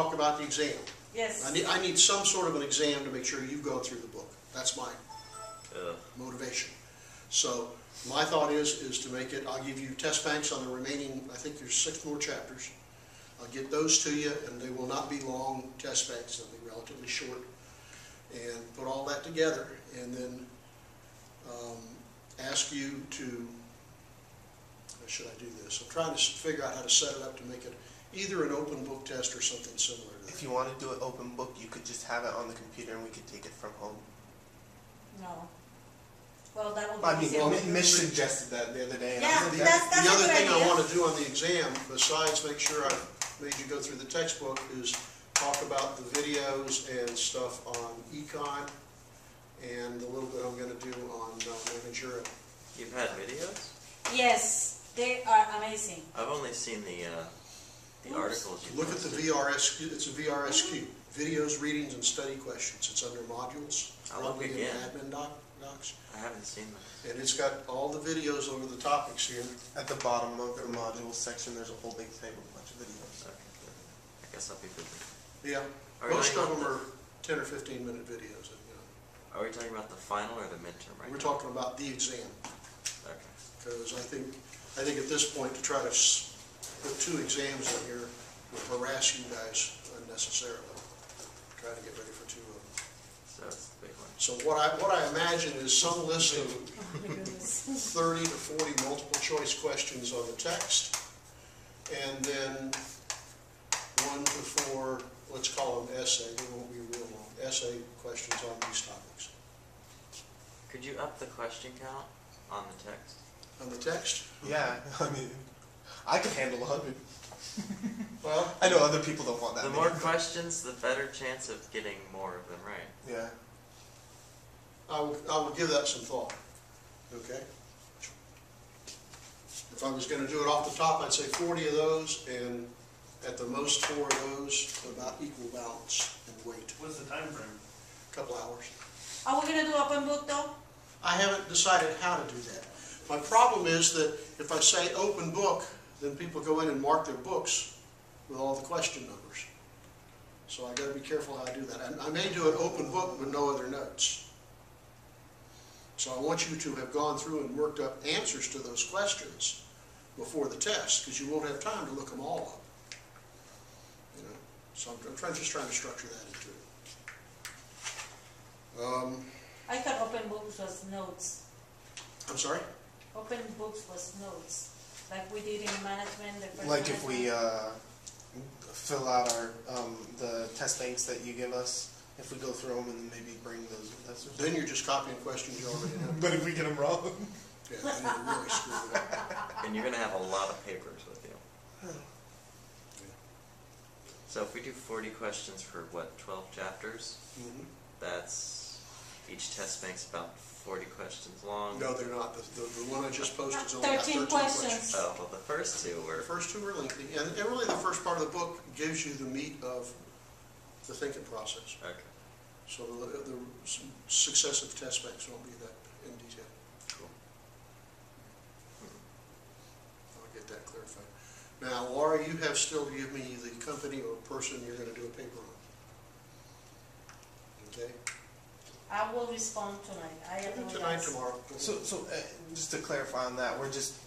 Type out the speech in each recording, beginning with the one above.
talk about the exam. Yes. I need some sort of an exam to make sure you go through the book. That's my motivation. So my thought is to make it, I'll give you test banks on the remaining, I think there's 6 more chapters. I'll get those to you, and they will not be long test banks. They'll be relatively short. And put all that together, and then ask you to, how should I do this? I'm trying to figure out how to set it up to make it either an open book test or something similar to that. If you want to do an open book, you could just have it on the computer and we could take it from home. No. Well, that would be I mean, easier. Mitch suggested that the other day. And Yeah, I was like, that's The a other good thing I idea. want to do on the exam, besides make sure I made you go through the textbook, is talk about the videos and stuff on econ and the little bit I'm going to do on managerial. You've had videos? Yes, they are amazing. I've only seen the articles you Look at the posted. VRSQ. It's a VRSQ. Videos, readings, and study questions. It's under modules. I'll look probably in again. admin docs. I haven't seen this. And it's got all the videos over the topics here. At the bottom of the modules section, there's a whole big table, a bunch of videos. Okay, good. I guess I'll be busy. Yeah. Are we Most of talking them about are 10 or 15 minute videos. Are we talking about the final or the midterm right We're now? talking about the exam. Okay. Because I think at this point to try to put 2 exams in here will harass you guys unnecessarily. Try to get ready for 2 of them. So it's the big one. So what I imagine is some list of Oh my goodness. 30 to 40 multiple choice questions on the text, and then 1 to 4, let's call them essay, they won't be real long, essay questions on these topics. Could you up the question count on the text? On the text? Yeah, I mean, I could handle 100. Well, I know other people don't want that The many. more questions, the better chance of getting more of them right. Yeah. I will give that some thought, okay? If I was going to do it off the top, I'd say 40 of those, and at the most 4 of those, about equal balance in weight. What's the time frame? A couple hours. Are we going to do open book though? I haven't decided how to do that. My problem is that if I say open book, then people go in and mark their books with all the question numbers. So I got to be careful how I do that. I may do an open book with no other notes. So I want you to have gone through and worked up answers to those questions before the test, because you won't have time to look them all up. You know, so I'm just trying to structure that into it. I thought open books was notes. I'm sorry? Open books was notes. Like we did in management. The first Like if we management. fill out our the test banks that you give us, if we go through them and then maybe bring those with us or something. Then you're just copying questions you already have. But if we get them wrong. Yeah, then you're really screwed up. And you're going to have a lot of papers with you. So if we do 40 questions for, what, 12 chapters? Mm-hmm. That's, each test bank's about 40 questions long. No, they're not. The one I just posted is only got 13 13 questions. Oh, well, the first 2 were... The first 2 are lengthy, and really the first part of the book gives you the meat of the thinking process. Okay, So the successive test banks won't be that in detail. cool. I'll get that clarified. Now, Laura, you have still to give me the company or person you're going to do a paper on. Okay? I will respond tonight. I apologize. Tonight, tomorrow. So just to clarify on that, we're just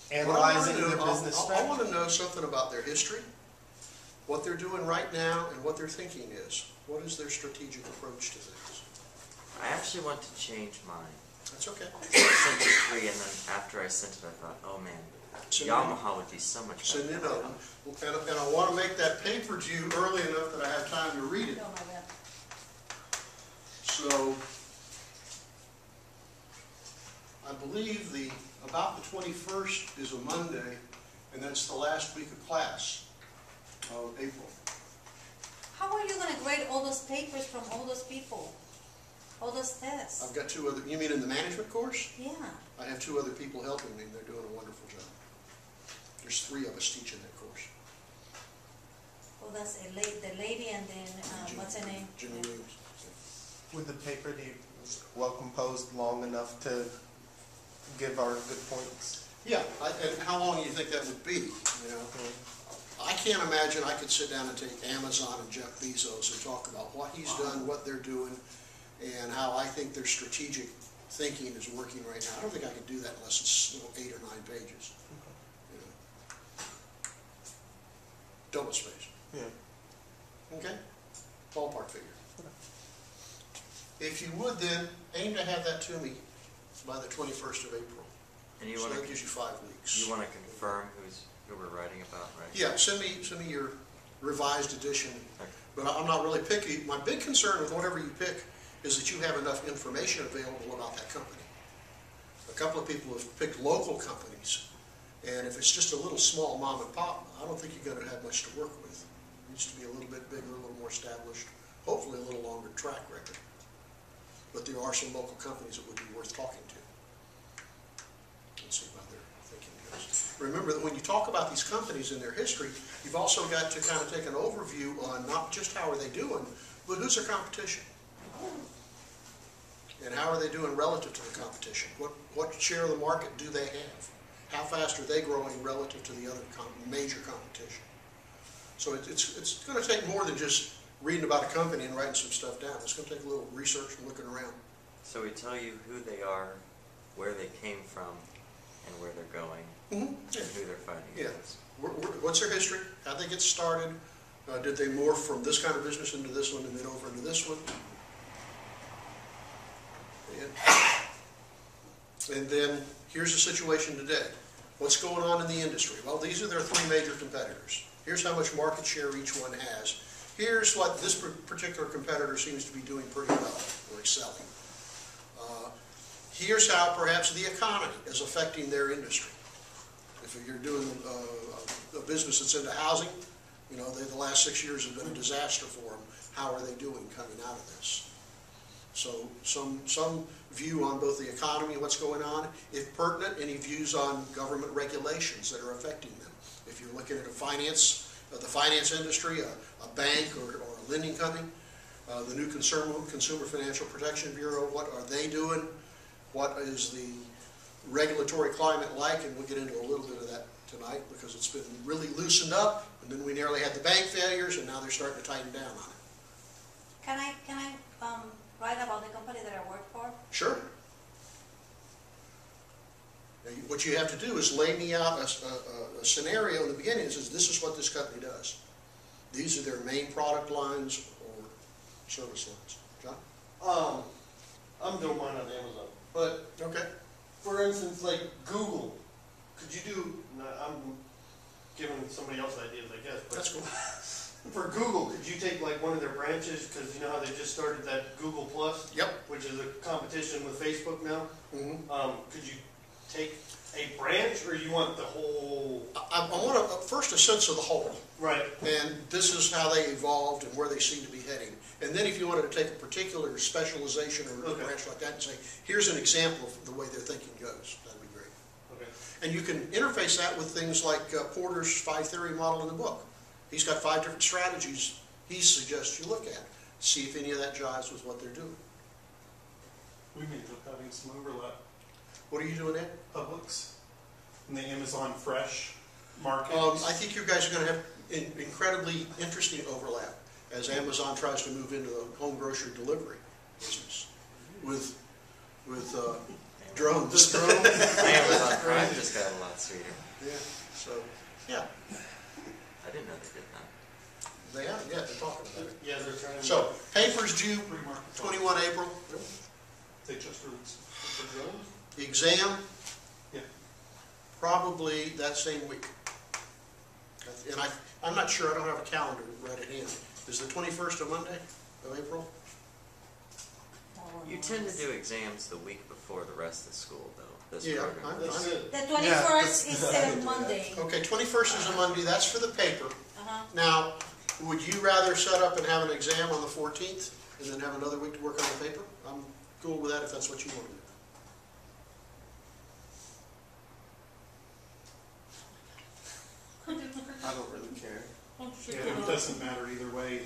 What I wanna analyzing do, their business I strategy. want to know something about their history, what they're doing right now, and what their thinking is. What is their strategic approach to things? I actually want to change mine. That's okay. I sent it 3, and then after I sent it, I thought, oh man, Send Yamaha would be so much better. Send it over. And I want to make that paper due early enough that I have time to read it. Oh my God. So, I believe about the 21st is a Monday, and that's the last week of class of April. How are you going to grade all those papers from all those people? All those tests? I've got 2 other, you mean in the management course? Yeah. I have 2 other people helping me, and they're doing a wonderful job. There's 3 of us teaching that course. Well, that's the lady and then, what's her name? Jimmy Williams. With the paper, do you well composed long enough to give our good points? Yeah, and how long do you think that would be? You know, I can't imagine I could sit down and take Amazon and Jeff Bezos and talk about what he's done, what they're doing, and how I think their strategic thinking is working right now. I don't think I could do that unless it's 8 or 9 pages. You know. Double space. Yeah. Okay? Ballpark figure. If you would then, aim to have that to me by the 21st of April. And you So want that to gives you 5 weeks. you want to confirm who we're writing about, right? Yeah, send me your revised edition. Okay. But I'm not really picky. My big concern with whatever you pick is that you have enough information available about that company. A couple of people have picked local companies, and if it's just a little small mom and pop, I don't think you're going to have much to work with. It needs to be a little bit bigger, a little more established, hopefully a little longer track record. But there are some local companies that would be worth talking to. Let's see how their thinking goes. Remember that when you talk about these companies and their history, you've also got to kind of take an overview on not just how are they doing, but who's their competition? And how are they doing relative to the competition? What share of the market do they have? How fast are they growing relative to the other major competition? So it's going to take more than just reading about a company and writing some stuff down. It's going to take a little research and looking around. So we tell you who they are, where they came from, and where they're going, Mm-hmm. and who they're fighting Yeah. against. What's their history? How'd they get started? Did they morph from this kind of business into this one and then over into this one? And then here's the situation today. What's going on in the industry? Well, these are their 3 major competitors. Here's how much market share each one has. Here's what this particular competitor seems to be doing pretty well, or excelling. Here's how perhaps the economy is affecting their industry. If you're doing a business that's into housing, you know, the last 6 years have been a disaster for them. How are they doing coming out of this? So some view on both the economy and what's going on. If pertinent, any views on government regulations that are affecting them. If you're looking at the finance industry, a bank or a lending company, the new Consumer Financial Protection Bureau, what are they doing? What is the regulatory climate like? And we'll get into a little bit of that tonight because it's been really loosened up, and then we nearly had the bank failures, and now they're starting to tighten down on it. Can I write about the company that I work for? Sure. Now, what you have to do is lay me out a scenario in the beginning that says this is what this company does. These are their main product lines or service lines. John? I'm doing mine on Amazon. But, Okay. for instance, like Google, could you do, I'm giving somebody else ideas, I guess, but That's cool. for Google, could you take like one of their branches, because you know how they just started that Google Plus? Yep. Which is a competition with Facebook now? Mm-hmm. Could you take a branch, or you want the whole? I want first a sense of the whole. Right. And this is how they evolved and where they seem to be heading. And then if you wanted to take a particular specialization or a branch like that and say, here's an example of the way their thinking goes, that'd be great. Okay. And you can interface that with things like Porter's 5 theory model in the book. He's got 5 different strategies he suggests you look at. See if any of that jives with what they're doing. We may end up having some overlap. What are you doing, Ed? Publix and the Amazon Fresh market. I think you guys are going to have incredibly interesting overlap as Amazon tries to move into the home grocery delivery business with drones. Amazon Prime just got a lot sweeter. Yeah. So yeah, I didn't know they did that. they have. Yeah, they're talking about it. Yeah, they're trying to. So papers due Free market. 21 April. They just released For drones? The exam Yeah. probably that same week. And I'm not sure. I don't have a calendar right at hand. Is the 21st a Monday of April? You tend to do exams the week before the rest of school, though. This Yeah, program. That's it. The 21st is a Monday. Okay, 21st is a Monday. That's for the paper. Uh-huh. Now, would you rather set up and have an exam on the 14th and then have another week to work on the paper? I'm cool with that if that's what you want to do. I don't really care. Yeah, it doesn't matter either way.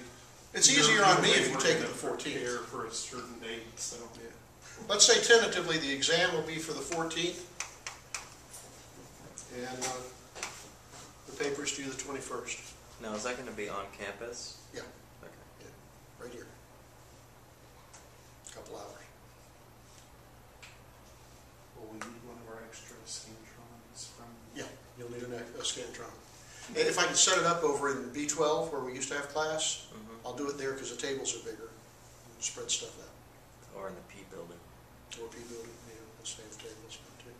It's Either easier on me way, if you we're take it gonna the 14th. prepare for a certain date, so. Yeah. Let's say tentatively the exam will be for the 14th. And The paper's due the 21st. Now, is that going to be on campus? Yeah. Okay. Right here. Couple hours. Will we need one of our extra scantrons from? Yeah, you'll need a Scantron. And if I can set it up over in B12 where we used to have class, I'll do it there because the tables are bigger. Spread stuff out. Or in the P building? Or P building, yeah, we'll save tables too.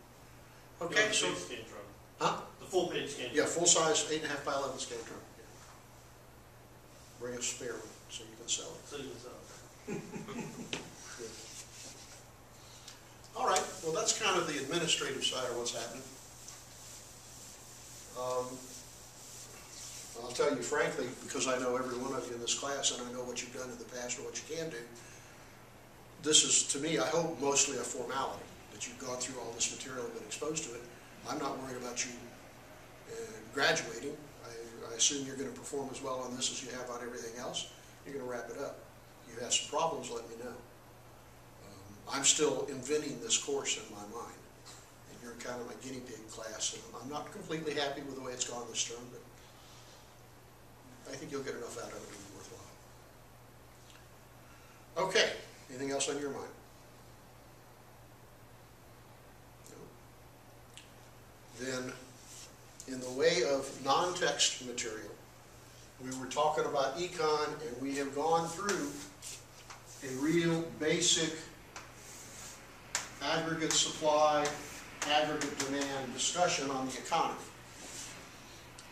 You Okay, want so, the page Scantron. huh? The full page Scantron. Yeah, full size 8.5 by 11 Scantron. Yeah. Bring a spare one so you can sell it. So you can sell. Good. All right, well, that's kind of the administrative side of what's happening. I'll tell you frankly, because I know every one of you in this class and I know what you've done in the past and what you can do, this is, to me, I hope, mostly a formality, that you've gone through all this material and been exposed to it. I'm not worried about you graduating. I assume you're going to perform as well on this as you have on everything else. You're going to wrap it up. If you have some problems, let me know. I'm still inventing this course in my mind, and you're kind of my guinea pig class, and I'm not completely happy with the way it's gone this term, but I think you'll get enough out of it to be worthwhile. Okay, anything else on your mind? No? Then, in the way of non-text material, we were talking about econ, and we have gone through a real basic aggregate supply, aggregate demand discussion on the economy.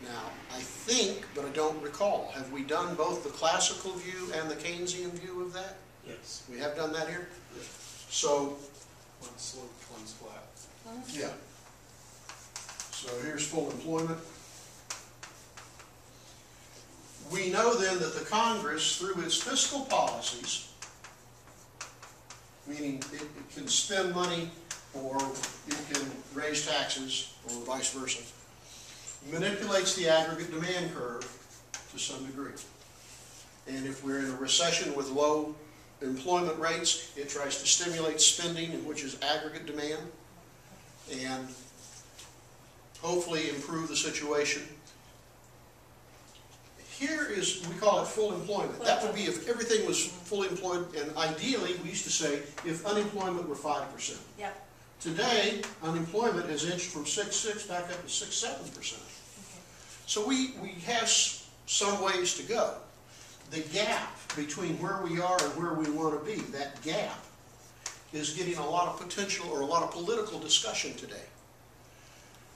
Now, I think, but I don't recall, have we done both the classical view and the Keynesian view of that? Yes. We have done that here? Yes. So, One sloped, one's flat. yeah. So here's full employment. We know then that the Congress, through its fiscal policies, meaning it can spend money or it can raise taxes or vice versa, manipulates the aggregate demand curve to some degree. And if we're in a recession with low employment rates, it tries to stimulate spending, which is aggregate demand, and hopefully improve the situation. Here is, we call it full employment. That would be if everything was fully employed, and ideally, we used to say, if unemployment were 5%. Yep. Today, unemployment has inched from 6.6 back up to 6.7%. So we have some ways to go. The gap between where we are and where we want to be, that gap, is getting a lot of potential or a lot of political discussion today.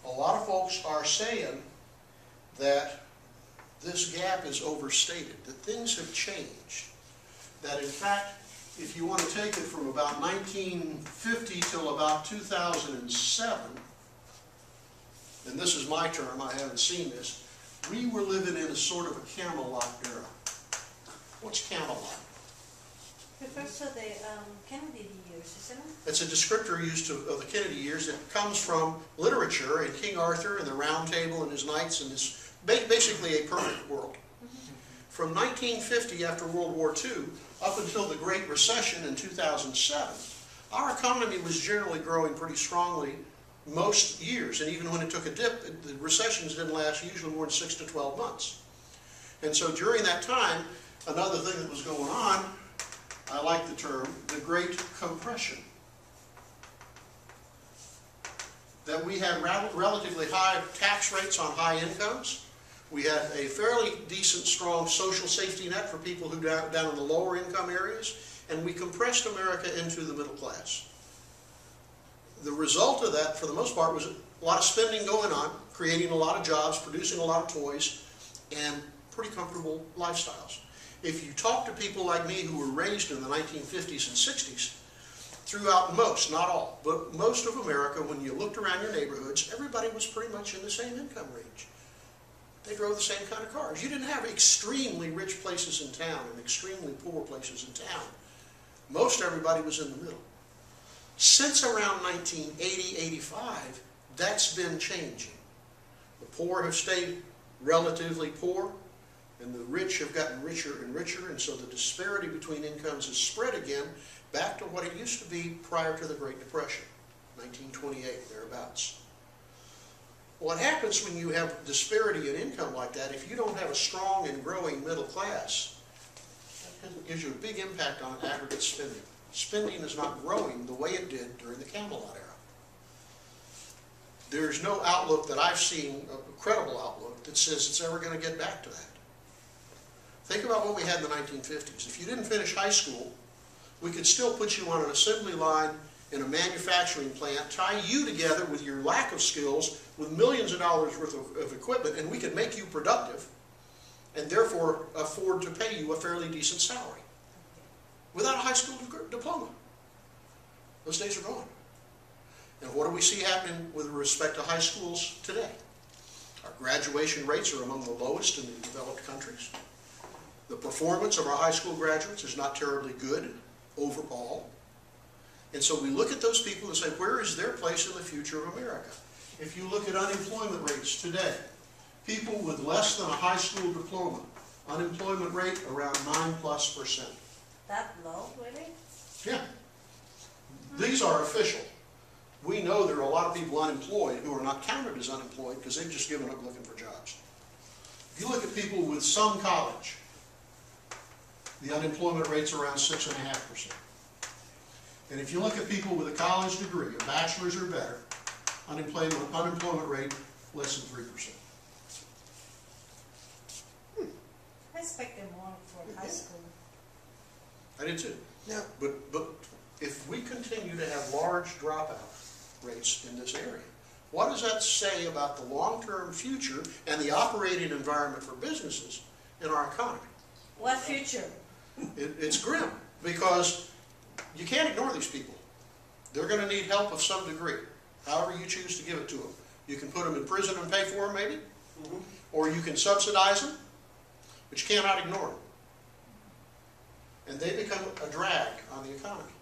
A lot of folks are saying that this gap is overstated, that things have changed. That in fact, if you want to take it from about 1950 till about 2007, and this is my term, I haven't seen this, we were living in a sort of a Camelot era. What's Camelot? Refers to the Kennedy years, isn't it? It's a descriptor used of the Kennedy years that comes from literature and King Arthur and the Round Table and his knights and his basically a perfect world. From 1950, after World War II, up until the Great Recession in 2007, our economy was generally growing pretty strongly most years, and even when it took a dip, the recessions didn't last usually more than 6 to 12 months. And so during that time, another thing that was going on, I like the term, the Great Compression. That we had relatively high tax rates on high incomes. We had a fairly decent, strong social safety net for people who down in the lower income areas, and we compressed America into the middle class. The result of that, for the most part, was a lot of spending going on, creating a lot of jobs, producing a lot of toys, and pretty comfortable lifestyles. If you talk to people like me who were raised in the 1950s and 60s, throughout most, not all, but most of America, when you looked around your neighborhoods, everybody was pretty much in the same income range. They drove the same kind of cars. You didn't have extremely rich places in town and extremely poor places in town. Most everybody was in the middle. Since around 1980, 85, that's been changing. The poor have stayed relatively poor, and the rich have gotten richer and richer, and so the disparity between incomes has spread again back to what it used to be prior to the Great Depression, 1928, thereabouts. What happens when you have disparity in income like that, if you don't have a strong and growing middle class, it gives you a big impact on aggregate spending. Spending is not growing the way it did during the Camelot era. There's no outlook that I've seen, a credible outlook, that says it's ever going to get back to that. Think about what we had in the 1950s. If you didn't finish high school, we could still put you on an assembly line in a manufacturing plant, tie you together with your lack of skills with millions of dollars worth of equipment, and we could make you productive and therefore afford to pay you a fairly decent salary without a high school diploma. Those days are gone. And what do we see happening with respect to high schools today? Our graduation rates are among the lowest in the developed countries. The performance of our high school graduates is not terribly good overall. And so we look at those people and say, where is their place in the future of America? If you look at unemployment rates today, people with less than a high school diploma, unemployment rate around 9+%. That low, really? Yeah. These are official. We know there are a lot of people unemployed who are not counted as unemployed because they've just given up looking for jobs. If you look at people with some college, the unemployment rate's around 6.5%. And if you look at people with a college degree, a bachelor's or better, unemployment rate less than 3%. I expected more for high school. I did too. Yeah. But if we continue to have large dropout rates in this area, what does that say about the long-term future and the operating environment for businesses in our economy? What future? It's grim, because you can't ignore these people. They're going to need help of some degree, however you choose to give it to them. You can put them in prison and pay for them, maybe, or you can subsidize them, but you cannot ignore them. And they become a drag on the economy.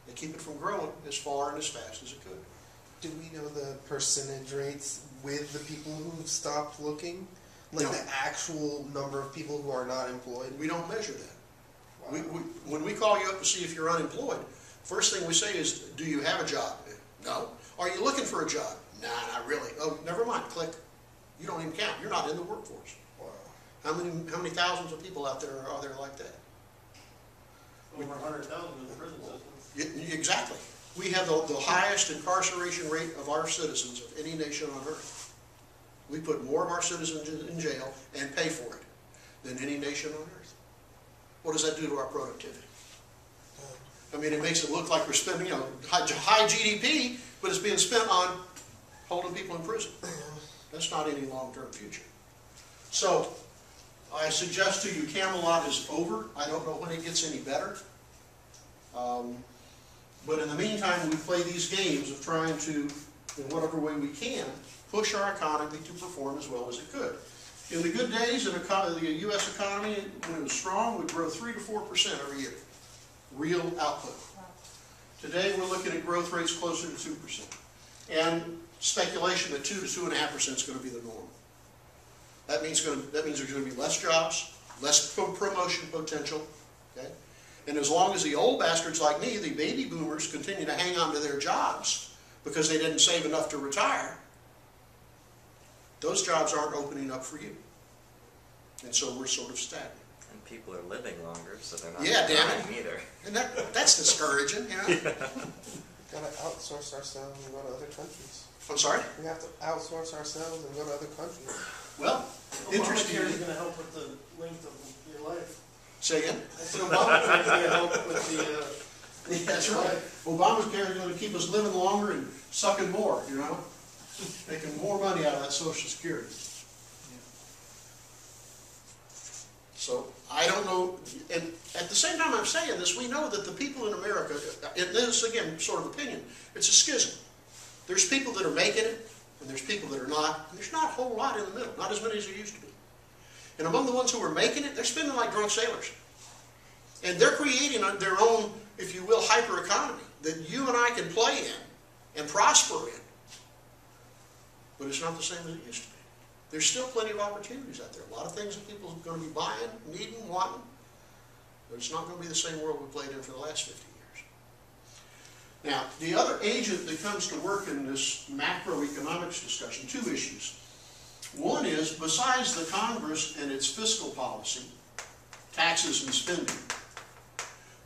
They keep it from growing as far and as fast as it could. Do we know the percentage rates with the people who've stopped looking? Like No. the actual number of people who are not employed? We don't measure that. Wow. When we call you up to see if you're unemployed, first thing we say is, do you have a job? No. Are you looking for a job? Nah, not really. Oh, never mind. Click. You don't even count. You're not in the workforce. Wow. How many thousands of people out there are there like that? Over 100,000 in the prison system. Exactly. We have the highest incarceration rate of our citizens of any nation on earth. We put more of our citizens in jail and pay for it than any nation on earth. What does that do to our productivity? I mean, it makes it look like we're spending, high GDP, but it's being spent on holding people in prison. That's not any long-term future. So, I suggest to you, Camelot is over. I don't know when it gets any better. But in the meantime, we play these games of trying to, in whatever way we can, push our economy to perform as well as it could. In the good days, the U.S. economy, when it was strong, would grow 3 to 4% every year. Real output. Today, we're looking at growth rates closer to 2%. And speculation that 2 to 2.5% is going to be the norm. That means there's going to be less jobs, less promotion potential. Okay? And as long as the old bastards like me, the baby boomers, continue to hang on to their jobs because they didn't save enough to retire, those jobs aren't opening up for you. And so we're sort of stagnant. And people are living longer, so they're not dying either. And that's discouraging, you know? Gotta outsource ourselves and go to other countries. I'm sorry? We have to outsource ourselves and go to other countries. Well, interesting. Obamacare is going to help with the length of your life. Say again? I said Obamacare is going to help with the That's right. Obamacare is going to keep us living longer and sucking more, you know? Making more money out of that Social Security. So, I don't know, and at the same time I'm saying this, we know that the people in America, and this is again sort of opinion, it's a schism. There's people that are making it, and there's people that are not, and there's not a whole lot in the middle, not as many as there used to be. And among the ones who are making it, they're spending like drunk sailors. And they're creating their own, if you will, hyper economy that you and I can play in and prosper in. But it's not the same as it used to be. There's still plenty of opportunities out there. A lot of things that people are going to be buying, needing, wanting. But it's not going to be the same world we played in for the last 50 years. Now, the other agent that comes to work in this macroeconomics discussion, two issues. One is, besides the Congress and its fiscal policy, taxes and spending,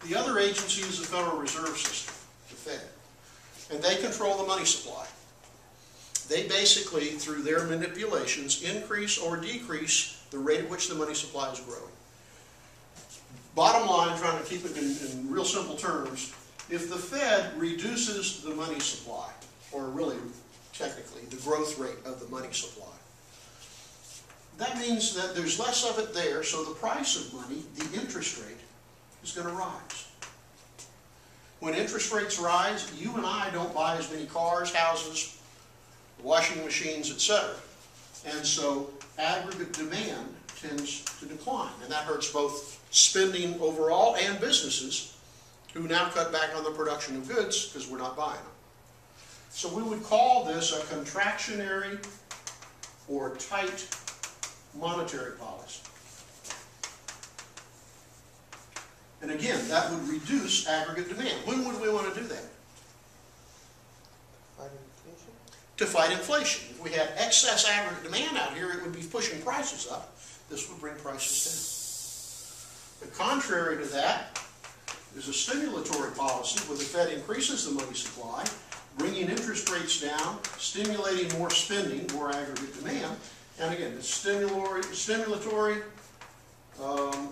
the other agency is the Federal Reserve System, the Fed. And they control the money supply. They basically, through their manipulations, increase or decrease the rate at which the money supply is growing. Bottom line, trying to keep it in real simple terms, if the Fed reduces the money supply, or really, technically, the growth rate of the money supply, that means that there's less of it there, so the price of money, the interest rate, is going to rise. When interest rates rise, you and I don't buy as many cars, houses, washing machines, etc. And so aggregate demand tends to decline, and that hurts both spending overall and businesses who now cut back on the production of goods because we're not buying them. So we would call this a contractionary or tight monetary policy. And again, that would reduce aggregate demand. When would we want to do that? Fight inflation? To fight inflation. If we had excess aggregate demand out here, it would be pushing prices up. This would bring prices down. The contrary to that is a stimulatory policy where the Fed increases the money supply, bringing interest rates down, stimulating more spending, more aggregate demand. And again, it's stimulatory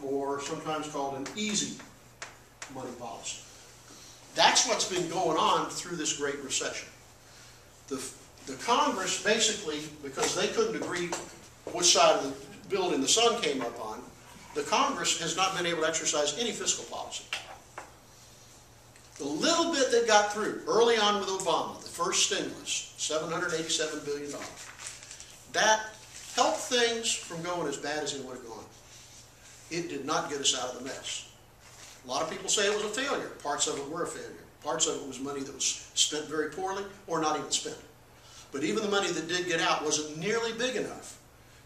or sometimes called an easy money policy. That's what's been going on through this Great Recession. The Congress basically, because they couldn't agree which side of the building the sun came up on, the Congress has not been able to exercise any fiscal policy. The little bit that got through early on with Obama, the first stimulus, $787 billion, that helped things from going as bad as it would have gone. It did not get us out of the mess. A lot of people say it was a failure. Parts of it were a failure. Parts of it was money that was spent very poorly or not even spent. But even the money that did get out wasn't nearly big enough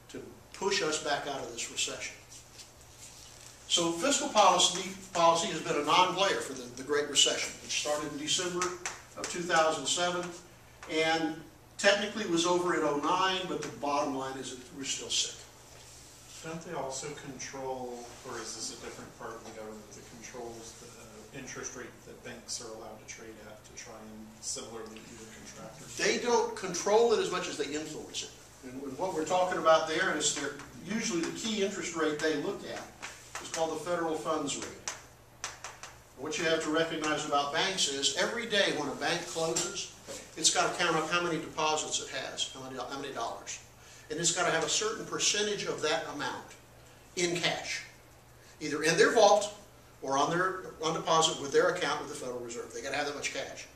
to push us back out of this recession. So fiscal policy has been a non-player for the Great Recession, which started in December of 2007 and technically was over in 2009, but the bottom line is that we're still sick. Don't they also control, or is this a different part of the government that controls the interest rate that banks are allowed to trade at to try and similarly do the contractors? They don't control it as much as they influence it. And what we're talking about there is usually the key interest rate they look at is called the federal funds rate. What you have to recognize about banks is every day when a bank closes, it's got to count up how many deposits it has, how many dollars. And it's got to have a certain percentage of that amount in cash, either in their vault or on deposit with their account with the Federal Reserve. They got to have that much cash.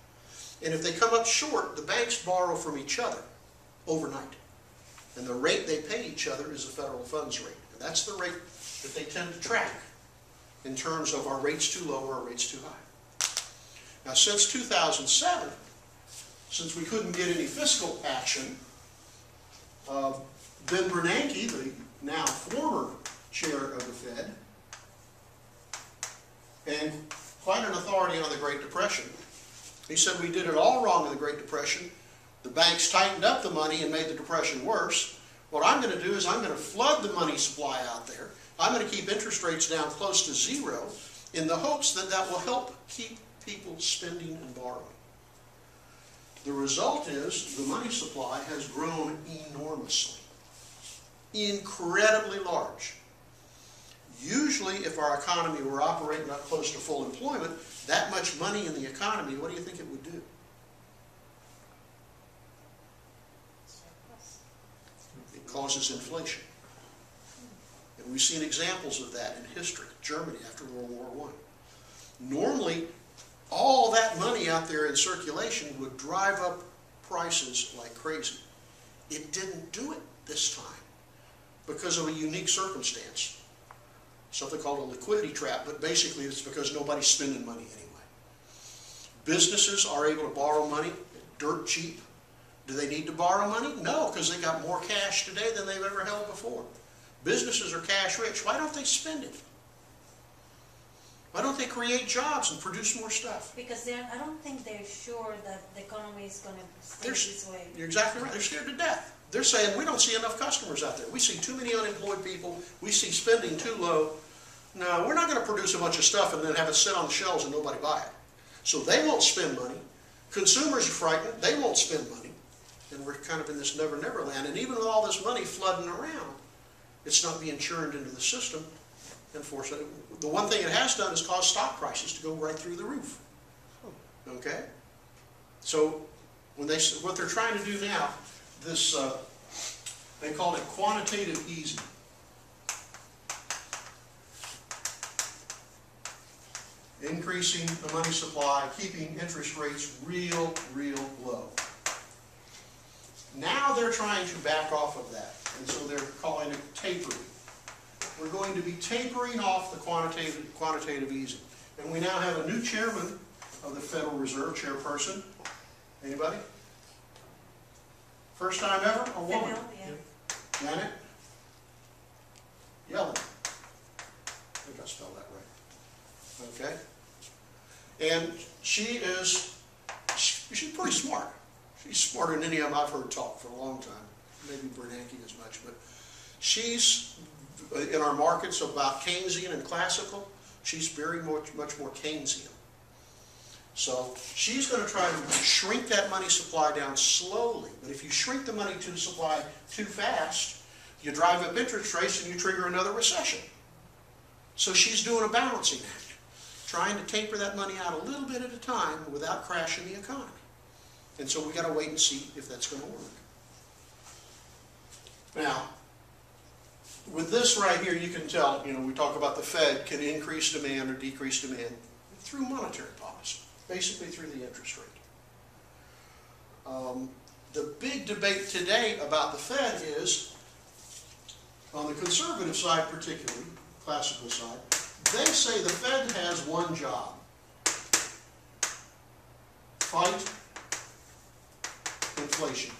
And if they come up short, the banks borrow from each other overnight. And the rate they pay each other is the federal funds rate. And that's the rate that they tend to track in terms of are rates too low or are rates too high. Now since 2007, since we couldn't get any fiscal action, Ben Bernanke, the now former chair of the Fed, and quite an authority on the Great Depression, he said we did it all wrong in the Great Depression. The banks tightened up the money and made the Depression worse. What I'm going to do is I'm going to flood the money supply out there. I'm going to keep interest rates down close to zero in the hopes that that will help keep people spending and borrowing. The result is the money supply has grown enormously, incredibly large. Usually, if our economy were operating up close to full employment, that much money in the economy, what do you think it would do? It causes inflation. And we've seen examples of that in history. Germany after World War I. Normally, all that money out there in circulation would drive up prices like crazy. It didn't do it this time because of a unique circumstance. Something called a liquidity trap, but basically it's because nobody's spending money anyway. Businesses are able to borrow money dirt cheap. Do they need to borrow money? No, because they got more cash today than they've ever held before. Businesses are cash rich. Why don't they spend it? Why don't they create jobs and produce more stuff? Because I don't think they're sure that the economy is going to stay They're- this way. You're exactly right. They're scared to death. They're saying, we don't see enough customers out there. We see too many unemployed people. We see spending too low. No, we're not going to produce a bunch of stuff and then have it sit on the shelves and nobody buy it. So they won't spend money. Consumers are frightened. They won't spend money. And we're kind of in this never-never land. And even with all this money flooding around, it's not being churned into the system. And fortunately, the one thing it has done is cause stock prices to go right through the roof. Okay? So what they're trying to do now, this they call it quantitative easing. Increasing the money supply, keeping interest rates real low. Now they're trying to back off of that, and so they're calling it tapering. We're going to be tapering off the quantitative easing. And we now have a new chairman of the Federal Reserve, chairperson. Anybody? First time ever? A woman? Female, yeah. Janet Yellen. I think I spelled that right. Okay? And she's pretty smart. She's smarter than any of them I've heard talk for a long time. Maybe Bernanke as much, but she's in our markets about Keynesian and classical. She's very much more Keynesian. So she's going to try to shrink that money supply down slowly. But if you shrink the money to supply too fast, you drive up interest rates and you trigger another recession. So she's doing a balancing act, trying to taper that money out a little bit at a time without crashing the economy. And so we got to wait and see if that's going to work. Now, with this right here, you can tell, we talk about the Fed can increase demand or decrease demand through monetary policy, basically through the interest rate. The big debate today about the Fed is, on the conservative side particularly, classical side, they say the Fed has one job: fight inflation.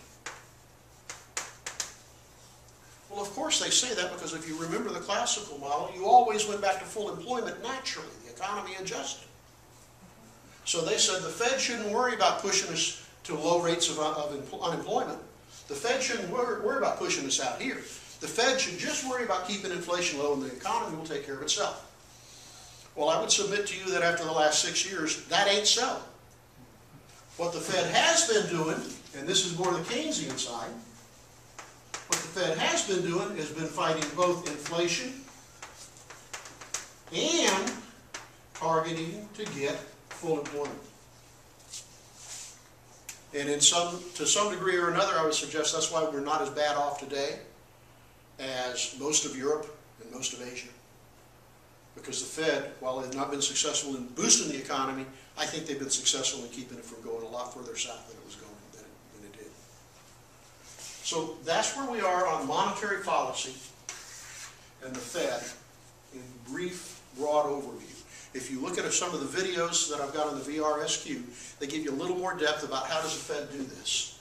Well, of course they say that because if you remember the classical model, you always went back to full employment naturally. The economy adjusted. So they said the Fed shouldn't worry about pushing us to low rates of unemployment. The Fed shouldn't worry about pushing us out here. The Fed should just worry about keeping inflation low and the economy will take care of itself. Well, I would submit to you that after the last 6 years, that ain't so. What the Fed has been doing, and this is more the Keynesian side, what the Fed has been doing has been fighting both inflation and targeting to get full employment. And to some degree or another, I would suggest that's why we're not as bad off today as most of Europe and most of Asia. Because the Fed, while they've not been successful in boosting the economy, I think they've been successful in keeping it from going a lot further south than it was going, than it did. So that's where we are on monetary policy and the Fed in brief, broad overview. If you look at some of the videos that I've got on the VRSQ, they give you a little more depth about how does the Fed do this.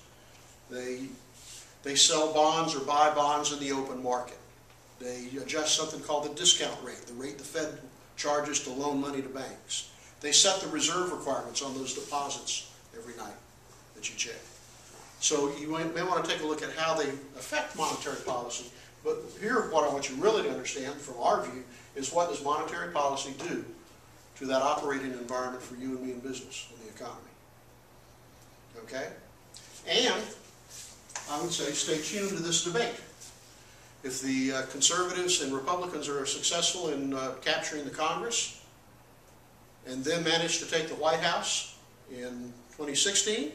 They sell bonds or buy bonds in the open market. They adjust something called the discount rate, the rate the Fed charges to loan money to banks. They set the reserve requirements on those deposits every night that you check. So you may want to take a look at how they affect monetary policy. But here, what I want you really to understand from our view is what does monetary policy do to that operating environment for you and me in business and the economy. Okay? And I would say stay tuned to this debate. If the conservatives and Republicans are successful in capturing the Congress and then manage to take the White House in 2016,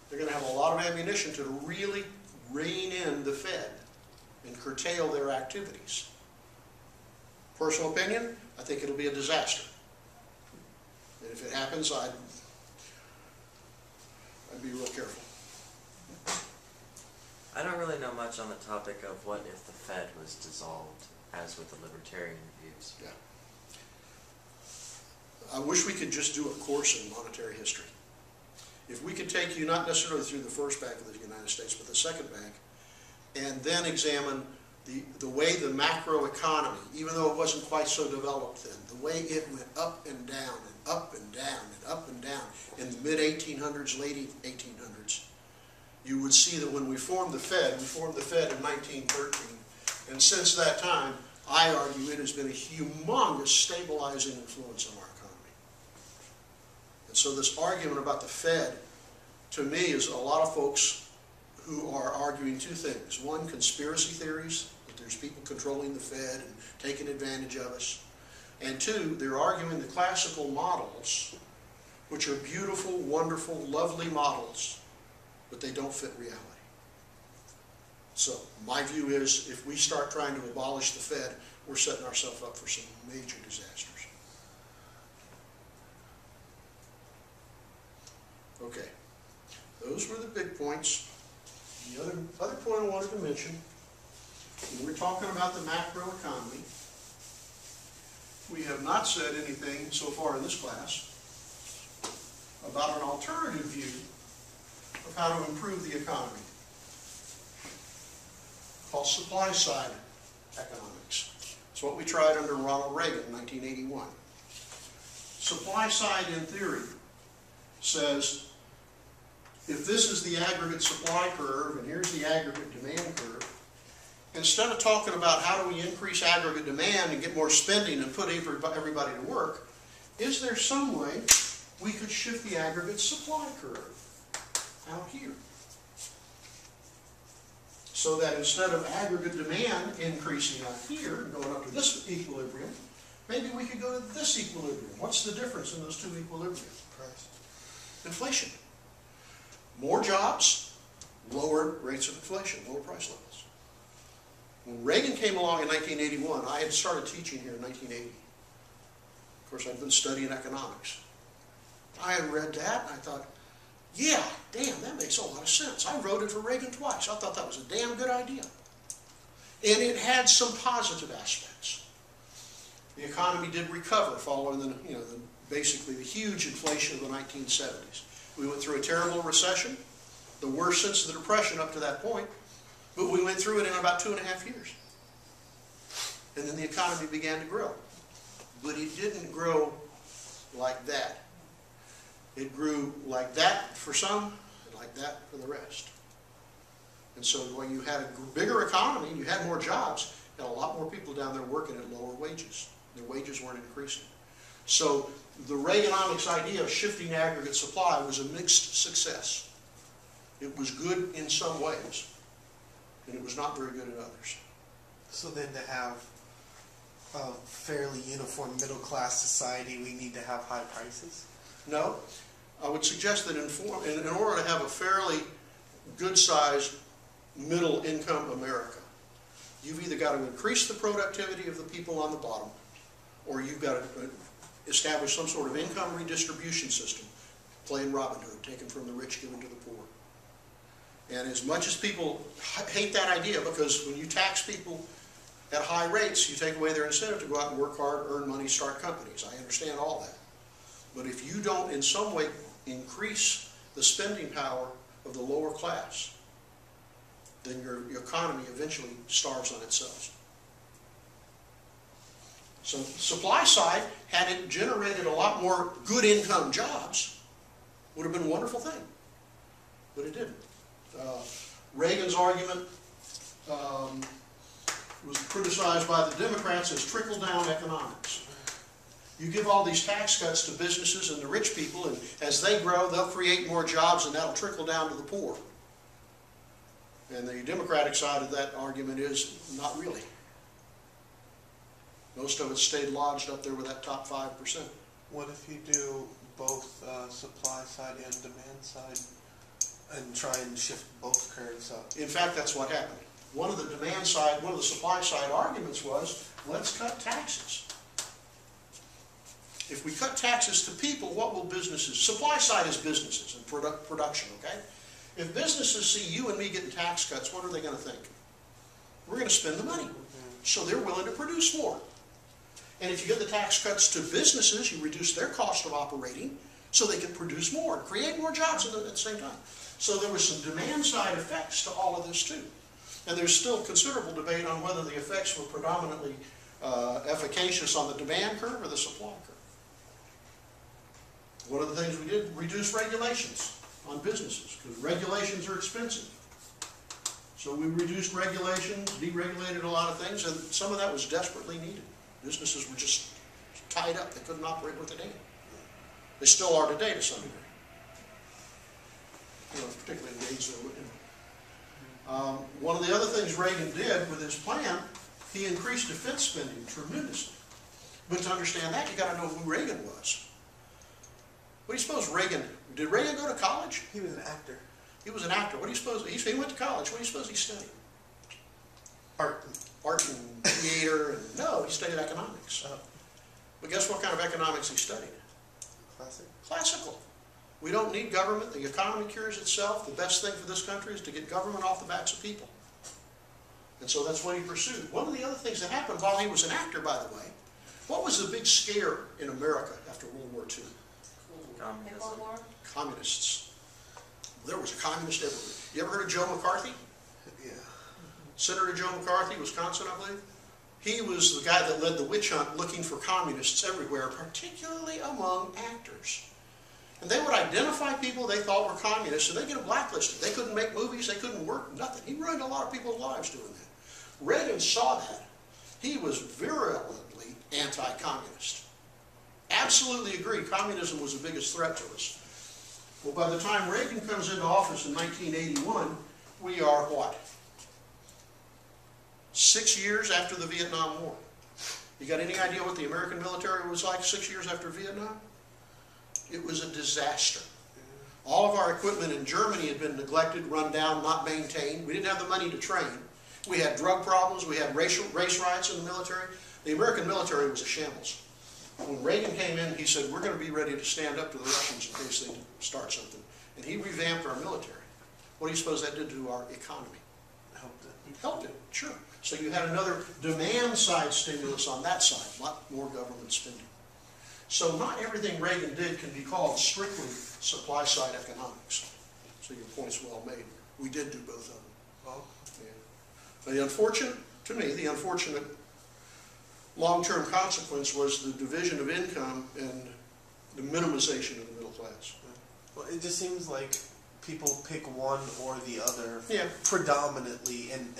they're going to have a lot of ammunition to really rein in the Fed and curtail their activities. Personal opinion, I think it'll be a disaster. And if it happens, I'd be real careful. I don't really know much on the topic of what if the Fed was dissolved, as with the libertarian views. Yeah. I wish we could just do a course in monetary history. If we could take you not necessarily through the first bank of the United States, but the second bank, and then examine the way the macroeconomy, even though it wasn't quite so developed then, the way it went up and down and up and down and up and down in the mid-1800s, late 1800s, you would see that when we formed the Fed in 1913, and since that time, I argue it has been a humongous stabilizing influence on our economy. And so this argument about the Fed, to me, is a lot of folks who are arguing two things. One, conspiracy theories, that there's people controlling the Fed and taking advantage of us. And two, they're arguing the classical models, which are beautiful, wonderful, lovely models, but they don't fit reality. So my view is, if we start trying to abolish the Fed, we're setting ourselves up for some major disasters. Okay, those were the big points. The other point I wanted to mention, when we're talking about the macroeconomy, we have not said anything so far in this class about an alternative view of how to improve the economy, called supply-side economics. It's what we tried under Ronald Reagan in 1981. Supply-side, in theory, says, if this is the aggregate supply curve and here's the aggregate demand curve, instead of talking about how do we increase aggregate demand and get more spending and put everybody to work, is there some way we could shift the aggregate supply curve out here? So that instead of aggregate demand increasing out here and going up to this equilibrium, maybe we could go to this equilibrium. What's the difference in those two equilibria? Price. Inflation. More jobs, lower rates of inflation, lower price levels. When Reagan came along in 1981, I had started teaching here in 1980. Of course, I'd been studying economics. I had read that, and I thought, yeah, damn, that makes a lot of sense. I voted for Reagan twice. I thought that was a damn good idea. And it had some positive aspects. The economy did recover following basically the huge inflation of the 1970s. We went through a terrible recession, the worst since the Depression up to that point, but we went through it in about 2.5 years. And then the economy began to grow. But it didn't grow like that. It grew like that for some, and like that for the rest. And so when you had a bigger economy, you had more jobs, and a lot more people down there working at lower wages. Their wages weren't increasing. So the Reaganomics idea of shifting aggregate supply was a mixed success. It was good in some ways, and it was not very good in others. So then to have a fairly uniform middle-class society, we need to have high prices? No, I would suggest that in order to have a fairly good-sized middle-income America, you've either got to increase the productivity of the people on the bottom, or you've got to establish some sort of income redistribution system, playing Robin Hood, taken from the rich, given to the poor. And as much as people hate that idea, because when you tax people at high rates, you take away their incentive to go out and work hard, earn money, start companies. I understand all that. But if you don't in some way increase the spending power of the lower class, then your economy eventually starves on itself. So supply side, had it generated a lot more good income jobs, would have been a wonderful thing. But it didn't. Reagan's argument was criticized by the Democrats as trickle-down economics. You give all these tax cuts to businesses and the rich people, and as they grow, they'll create more jobs, and that'll trickle down to the poor. And the Democratic side of that argument is, not really. Most of it stayed lodged up there with that top 5%. What if you do both supply side and demand side and try and shift both curves up? In fact, that's what happened. One of the supply side arguments was, let's cut taxes. If we cut taxes to people, what will businesses, supply side is businesses and production, okay? If businesses see you and me getting tax cuts, what are they going to think? We're going to spend the money. So they're willing to produce more. And if you get the tax cuts to businesses, you reduce their cost of operating so they can produce more, create more jobs at the same time. So there were some demand side effects to all of this too. And there's still considerable debate on whether the effects were predominantly efficacious on the demand curve or the supply curve. One of the things we did, reduce regulations on businesses, because regulations are expensive. So we reduced regulations, deregulated a lot of things, and some of that was desperately needed. Businesses were just tied up. They couldn't operate with the dam. They still are today to some degree. Particularly in Gainesville. One of the other things Reagan did with his plan, he increased defense spending tremendously. But to understand that, you got to know who Reagan was. What do you suppose did Reagan go to college? He was an actor. He was an actor. What do you suppose, he went to college. What do you suppose he studied? Art. Art and theater, and no, he studied economics. But guess what kind of economics he studied? Classical. We don't need government. The economy cures itself. The best thing for this country is to get government off the backs of people. And so that's what he pursued. One of the other things that happened while he was an actor, by the way, what was the big scare in America after World War II? Communism. Communists. There was a communist everywhere. You ever heard of Joe McCarthy? Yeah. Senator Joe McCarthy, Wisconsin, I believe. He was the guy that led the witch hunt looking for communists everywhere, particularly among actors. And they would identify people they thought were communists, and they'd get them blacklisted. They couldn't make movies, they couldn't work, nothing. He ruined a lot of people's lives doing that. Reagan saw that. He was virulently anti-communist. Absolutely agreed communism was the biggest threat to us. Well, by the time Reagan comes into office in 1981, we are what? 6 years after the Vietnam War. You got any idea what the American military was like 6 years after Vietnam? It was a disaster. All of our equipment in Germany had been neglected, run down, not maintained. We didn't have the money to train. We had drug problems. We had race riots in the military. The American military was a shambles. When Reagan came in, he said, we're going to be ready to stand up to the Russians in case they start something. And he revamped our military. What do you suppose that did to our economy? Helped it. Helped it, sure. So you had another demand side stimulus on that side, a lot more government spending. So not everything Reagan did can be called strictly supply side economics. So your point's well made. We did do both of them. Well, yeah. The unfortunate, to me, the unfortunate long-term consequence was the division of income and the minimization of the middle class. well, it just seems like people pick one or the other Yeah. predominantly, and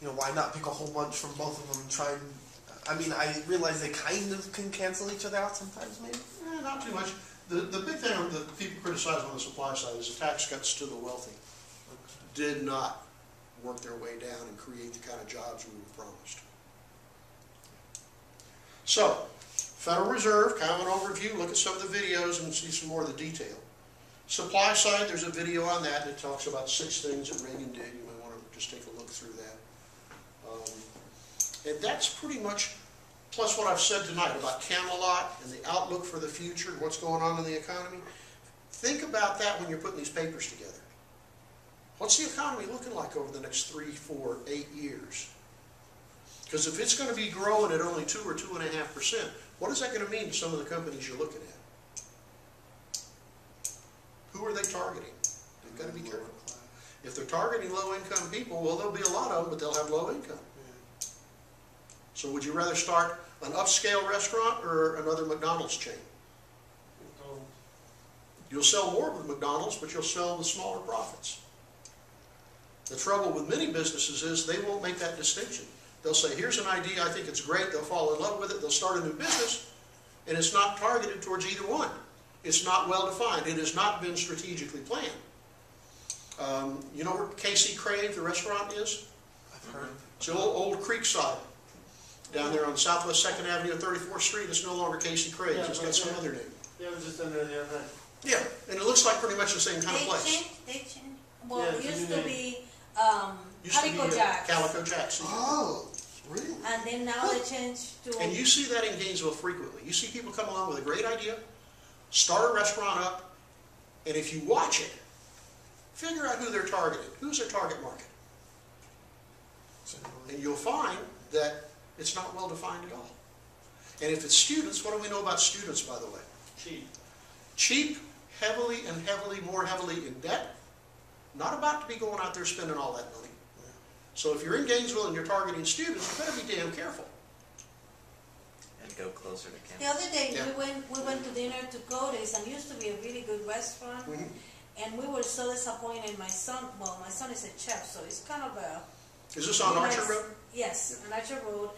why not pick a whole bunch from both of them? Try and, I mean, I realize they kind of can cancel each other out sometimes, maybe. Not too much. The big thing that people criticize on the supply side is the tax cuts to the wealthy did not work their way down and create the kind of jobs we were promised. So, Federal Reserve, kind of an overview, look at some of the videos and see some more of the detail. Supply side, there's a video on that that talks about 6 things that Reagan did. You might want to just take a look through that. And that's pretty much, plus what I've said tonight about Camelot and the outlook for the future, what's going on in the economy. Think about that when you're putting these papers together. What's the economy looking like over the next 3, 4, 8 years? Because if it's going to be growing at only 2 or 2.5%, what is that going to mean to some of the companies you're looking at? Who are they targeting? They've got to be careful. If they're targeting low-income people, well, there'll be a lot of them, but they'll have low income. So would you rather start an upscale restaurant or another McDonald's chain? You'll sell more with McDonald's, but you'll sell with smaller profits. The trouble with many businesses is they won't make that distinction. They'll say, here's an idea, I think it's great, they'll fall in love with it, they'll start a new business, and it's not targeted towards either one. It's not well defined. It has not been strategically planned. You know where Casey Crave, the restaurant, is? I've heard. It's the old Creekside, down there on Southwest 2nd Avenue and 34th Street. It's no longer Casey Crave. Yeah, It's got some other name. Yeah, I was just in there the other night. Yeah, and it looks like pretty much the same kind of place. They changed. Well, Yeah, it it's a used new to name. be Used to be Calico Jacks. Calico Jacks. Oh, really? And then now they changed to... And you see that in Gainesville frequently. You see people come along with a great idea, start a restaurant up, and if you watch it, figure out who they're targeting. Who's their target market? And you'll find that it's not well defined at all. And if it's students, what do we know about students, by the way? Cheap. Cheap, heavily and more heavily in debt, not about to be going out there spending all that money. So if you're in Gainesville and you're targeting students, you better be damn careful. And go closer to campus. The other day, Yeah. we went to dinner to Cody's, and used to be a really good restaurant. Mhm. And we were so disappointed. My son is a chef, so it's kind of a... Is this on Archer Road? Yes, on Archer Road,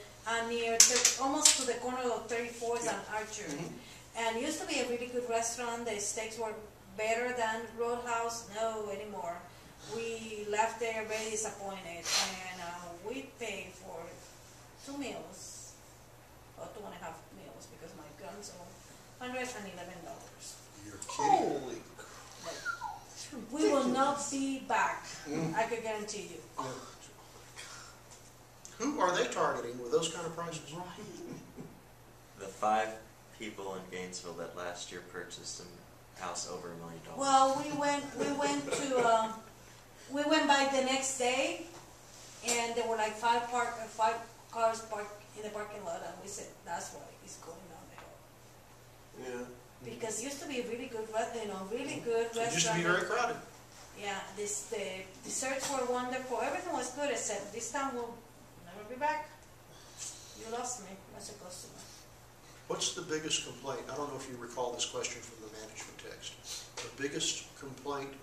near, almost to the corner of 34th and Archer. Mhm. And it used to be a really good restaurant. The steaks were better than Roadhouse. No anymore. We left there very disappointed, and we paid for 2 meals, or 2.5 meals, because my guns are $111. You're kidding. Holy We will not be back. Mm. I could guarantee you. Yeah. Who are they targeting with those kind of prices? The 5 people in Gainesville that last year purchased a house over $1 million. Well, we went by the next day, and there were like 5 cars parked in the parking lot, and we said, that's why it's going down the hill. Yeah. Because it used to be a really good, really good restaurant. It used to be very crowded. Yeah, the desserts were wonderful. Everything was good, except this time we'll never be back. You lost me as a customer. What's the biggest complaint? I don't know if you recall this question from the management text. The biggest complaint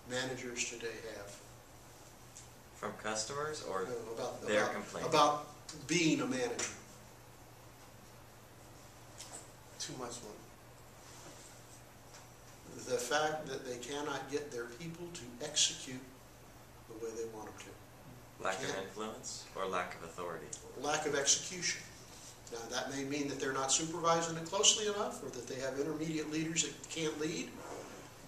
managers today have From customers or about their complaint? about being a manager. Too much money. The fact that they cannot get their people to execute the way they want them to. Lack of Yeah. influence or lack of authority? Lack of execution. Now, that may mean that they're not supervising it closely enough, or that they have intermediate leaders that can't lead,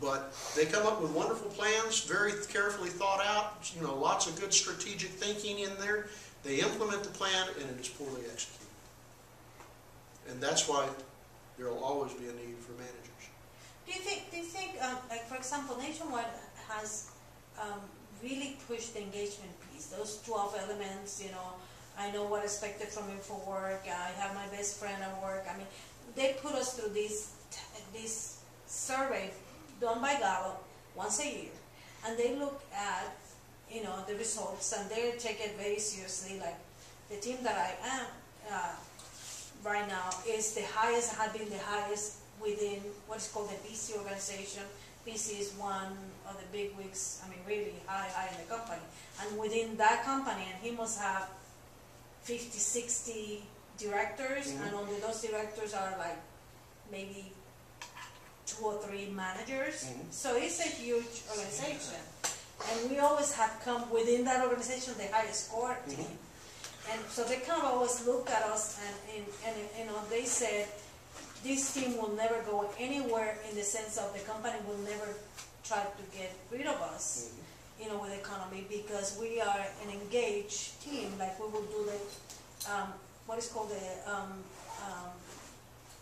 but they come up with wonderful plans, very carefully thought out, lots of good strategic thinking in there. They implement the plan, and it is poorly executed. And that's why there will always be a need for managers. Do you think, like for example, Nationwide has really pushed the engagement piece, those 12 elements, I know what expected from me for work, I have my best friend at work. I mean, they put us through this survey done by Gallup once a year, and they look at, the results, and they take it very seriously. Like the team that I am right now is the highest, had been the highest within what is called the PC organization. PC is one of the big wigs, really high in the company. And within that company, and he must have 50, 60 directors, Mm-hmm. and under those directors are like maybe 2 or 3 managers. Mm-hmm. So it's a huge organization. And we always have come within that organization the highest score team. Mm-hmm. And so they kind of always looked at us, and they said, this team will never go anywhere, in the sense of the company will never try to get rid of us, with the economy, because we are an engaged team. Like we will do what is called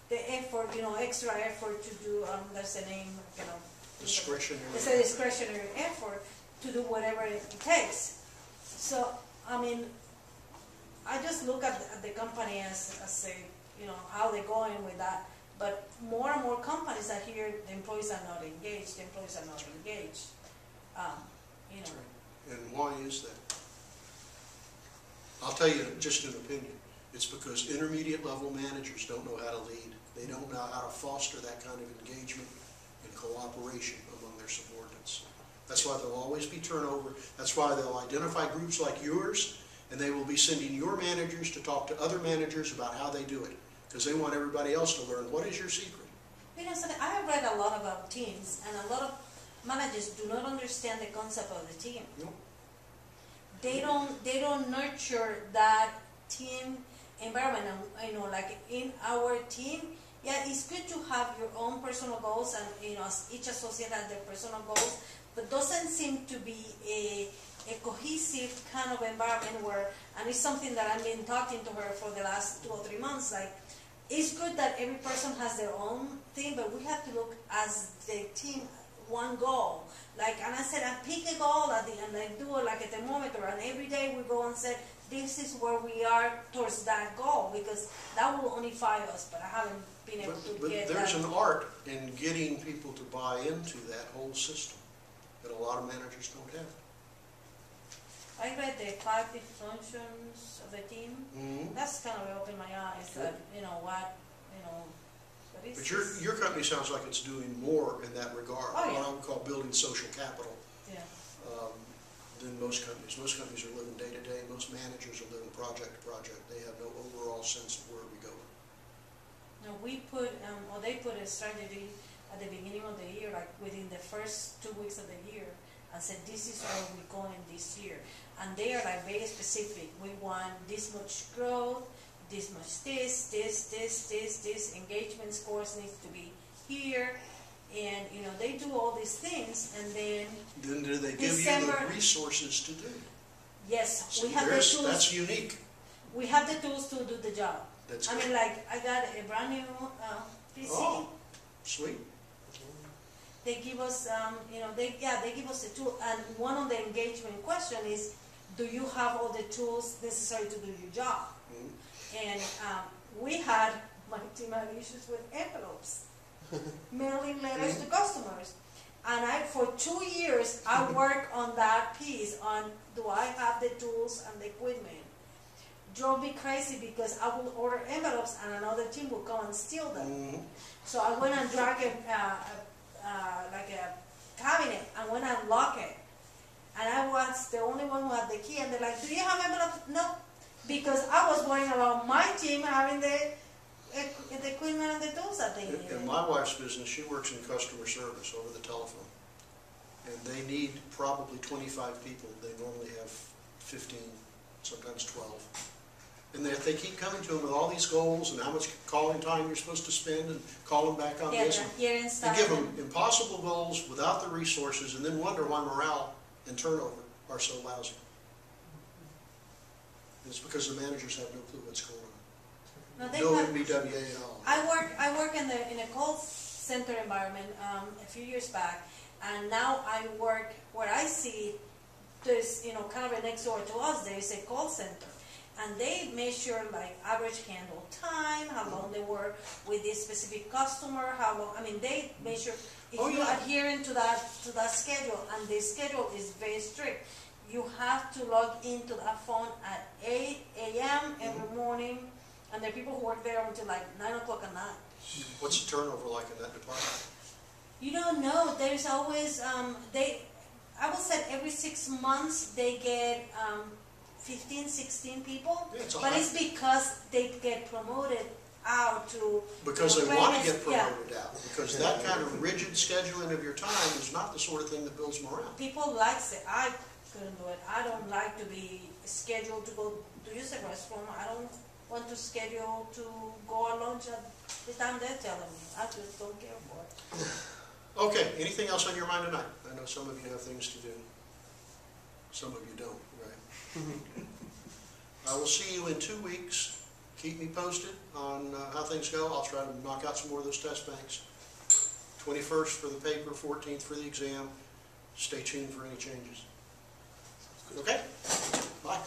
the effort, extra effort to do, that's the name, Discretionary. it's a discretionary effort to do whatever it takes. So, I just look at the company as a, how they're going with that. But more and more companies are here, the employees are not engaged, And why is that? I'll tell you just an opinion. It's because intermediate level managers don't know how to lead. They don't know how to foster that kind of engagement and cooperation among their subordinates. That's why there'll always be turnover. That's why they'll identify groups like yours, and they will be sending your managers to talk to other managers about how they do it, because they want everybody else to learn what is your secret. So I have read a lot about teams, and a lot of managers do not understand the concept of the team. No. They don't nurture that team environment. And, like in our team, yeah, it's good to have your own personal goals, and each associate has their personal goals, but doesn't seem to be a cohesive kind of environment where, and it's something that I've been talking to her for the last 2 or 3 months, like, it's good that every person has their own thing, but we have to look as the team one goal. Like, and I said, I pick a goal at the end, like do it like a thermometer, and every day we go and say, this is where we are towards that goal, because that will unify us, but I haven't been able to But get there's that. an art in getting people to buy into that whole system that a lot of managers don't have. I read the 5 dysfunctions of a team. Mhm. That's kind of opened my eyes that, what is But this? your company sounds like it's doing more in that regard. Oh, yeah. What I would call building social capital Yeah. than most companies. Most companies are living day to day. Most managers are living project to project. They have no overall sense of where we go. No, we put, or they put a strategy at the beginning of the year, like within the first 2 weeks of the year, and said, this is where we're going this year. And they are like very specific. We want this much growth, this much this, engagement scores needs to be here. And, they do all these things, and then... Then do they give you December- the resources to do? Yes, So we have the tools. that's unique. We have the tools to do the job. That's I good. mean, like, I got a brand new PC. Oh, sweet. They give us, they give us the tool. And one of the engagement question is, do you have all the tools necessary to do your job? Mhm. And my team had issues with envelopes, mailing letters to customers. And for 2 years, I worked on that piece on, do I have the tools and the equipment? Drove me crazy because I would order envelopes and another team would come and steal them. Mhm. So I went and dragged like a cabinet and went and locked it. And I was the only one who had the key. And they're like, do you have envelopes? No. Because I was worrying about my team having the equipment and the tools that they needed. In my wife's business, she works in customer service over the telephone. And they need probably 25 people. They normally have 15, sometimes 12. And if they keep coming to them with all these goals and how much calling time you're supposed to spend and call them back on Yeah, this. they're here and They stuff. give them impossible goals without the resources and then wonder why morale and turnover are so lousy. It's because the managers have no clue what's going on. No, they No have, MBWA at all. I work in a call center environment a few years back, and now I work where I see there's kind of a next door to us there is a call center, and they measure like average handle time, how long they work with this specific customer, how long. I mean, they measure if Oh, you're yeah. adhering to that schedule, and the schedule is very strict. You have to log into that phone at 8 a.m. every morning. And there are people who work there until like 9 o'clock at night. What's the turnover like in that department? You don't know. There's always, I would say every 6 months they get 15, 16 people. Yeah, it's a But high- it's because they get promoted out to... Because they want to get Yeah. promoted out. Because that kind of rigid scheduling of your time is not the sort of thing that builds morale. People like it. I couldn't do it. I don't like to be scheduled to go to use the restroom. I don't want to schedule to go on lunch at the time they're telling me. I just don't care for it. Okay, anything else on your mind tonight? I know some of you have things to do. Some of you don't, right? I will see you in 2 weeks. Keep me posted on how things go. I'll try to knock out some more of those test banks. 21st for the paper, 14th for the exam. Stay tuned for any changes. Okay? Bye.